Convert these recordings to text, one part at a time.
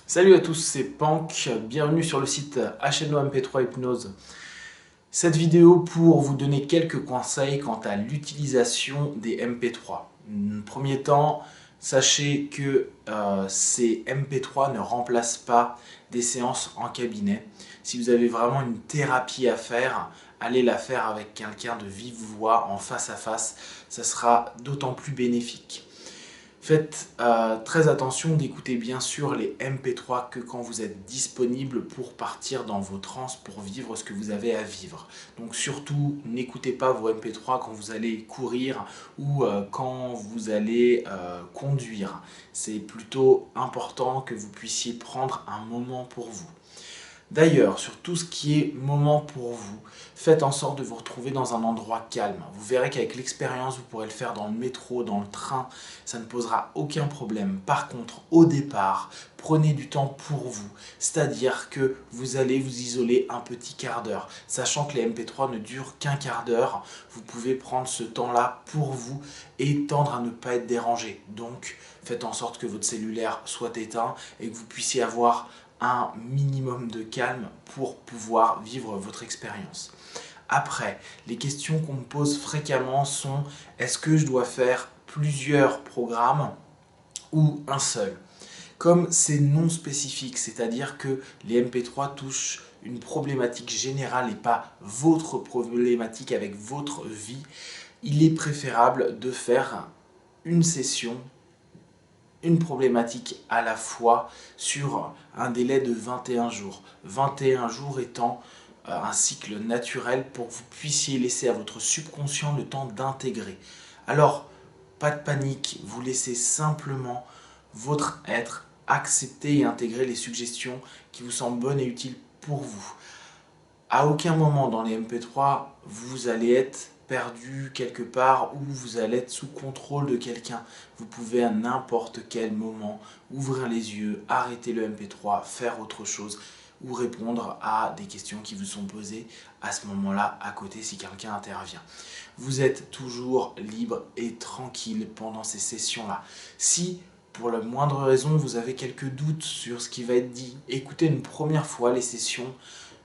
Salut à tous, c'est Pank, bienvenue sur le site HNO MP3 Hypnose. Cette vidéo pour vous donner quelques conseils quant à l'utilisation des MP3. Premier temps, sachez que ces MP3 ne remplacent pas des séances en cabinet. Si vous avez vraiment une thérapie à faire, allez la faire avec quelqu'un de vive voix en face à face, ça sera d'autant plus bénéfique. Faites très attention d'écouter bien sûr les MP3 que quand vous êtes disponible pour partir dans vos trans, pour vivre ce que vous avez à vivre. Donc surtout, n'écoutez pas vos MP3 quand vous allez courir ou quand vous allez conduire. C'est plutôt important que vous puissiez prendre un moment pour vous. D'ailleurs, sur tout ce qui est moment pour vous, faites en sorte de vous retrouver dans un endroit calme. Vous verrez qu'avec l'expérience, vous pourrez le faire dans le métro, dans le train, ça ne posera aucun problème. Par contre, au départ, prenez du temps pour vous, c'est-à-dire que vous allez vous isoler un petit quart d'heure. Sachant que les MP3 ne durent qu'un quart d'heure, vous pouvez prendre ce temps-là pour vous et tendre à ne pas être dérangé. Donc, faites en sorte que votre cellulaire soit éteint et que vous puissiez avoir un minimum de calme pour pouvoir vivre votre expérience. Après, les questions qu'on me pose fréquemment sont: est-ce que je dois faire plusieurs programmes ou un seul? Comme c'est non spécifique, c'est-à-dire que les MP3 touchent une problématique générale et pas votre problématique avec votre vie, il est préférable de faire une session, une problématique à la fois sur un délai de 21 jours. 21 jours étant un cycle naturel pour que vous puissiez laisser à votre subconscient le temps d'intégrer. Alors, pas de panique, vous laissez simplement votre être accepter et intégrer les suggestions qui vous semblent bonnes et utiles pour vous. À aucun moment dans les MP3, vous allez être perdu quelque part ou vous allez être sous contrôle de quelqu'un. Vous pouvez à n'importe quel moment ouvrir les yeux, arrêter le MP3, faire autre chose ou répondre à des questions qui vous sont posées à ce moment-là à côté si quelqu'un intervient. Vous êtes toujours libre et tranquille pendant ces sessions-là. Si pour la moindre raison vous avez quelques doutes sur ce qui va être dit, écoutez une première fois les sessions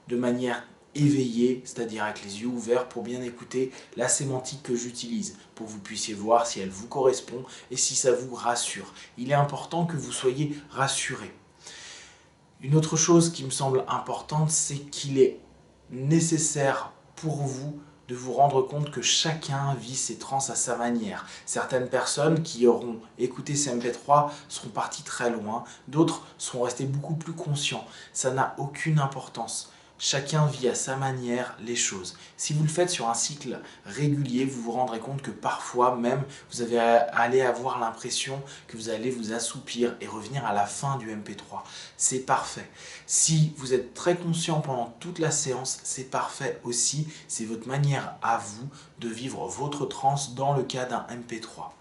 de manière éveillée, c'est-à-dire avec les yeux ouverts pour bien écouter la sémantique que j'utilise, pour que vous puissiez voir si elle vous correspond et si ça vous rassure. Il est important que vous soyez rassuré. Une autre chose qui me semble importante, c'est qu'il est nécessaire pour vous de vous rendre compte que chacun vit ses trans à sa manière. Certaines personnes qui auront écouté ces MP3 seront parties très loin, d'autres seront restés beaucoup plus conscients. Ça n'a aucune importance. Chacun vit à sa manière les choses. Si vous le faites sur un cycle régulier, vous vous rendrez compte que parfois même vous allez avoir l'impression que vous allez vous assoupir et revenir à la fin du MP3. C'est parfait. Si vous êtes très conscient pendant toute la séance, c'est parfait aussi. C'est votre manière à vous de vivre votre transe dans le cas d'un MP3.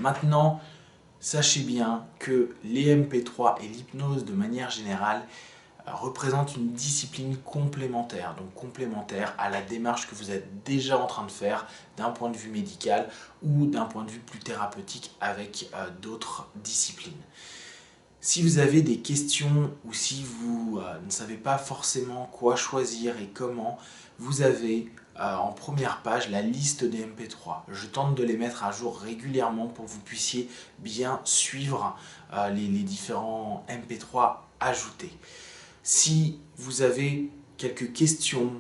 Maintenant, sachez bien que les MP3 et l'hypnose de manière générale représente une discipline complémentaire, donc complémentaire à la démarche que vous êtes déjà en train de faire d'un point de vue médical ou d'un point de vue plus thérapeutique avec d'autres disciplines. Si vous avez des questions ou si vous ne savez pas forcément quoi choisir et comment, vous avez en première page la liste des MP3. Je tente de les mettre à jour régulièrement pour que vous puissiez bien suivre les différents MP3 ajoutés. Si vous avez quelques questions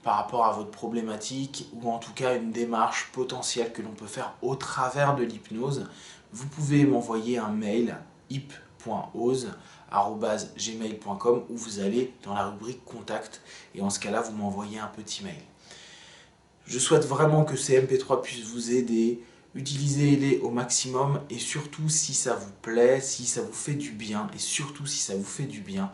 par rapport à votre problématique ou en tout cas une démarche potentielle que l'on peut faire au travers de l'hypnose, vous pouvez m'envoyer un mail hyp.ose@gmail.com où vous allez dans la rubrique contact et en ce cas-là vous m'envoyez un petit mail. Je souhaite vraiment que ces MP3 puissent vous aider. Utilisez-les au maximum et surtout si ça vous plaît, si ça vous fait du bien et surtout si ça vous fait du bien,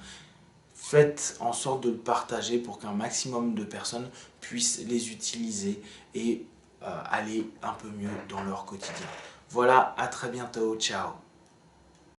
faites en sorte de le partager pour qu'un maximum de personnes puissent les utiliser et aller un peu mieux dans leur quotidien. Voilà, à très bientôt, ciao.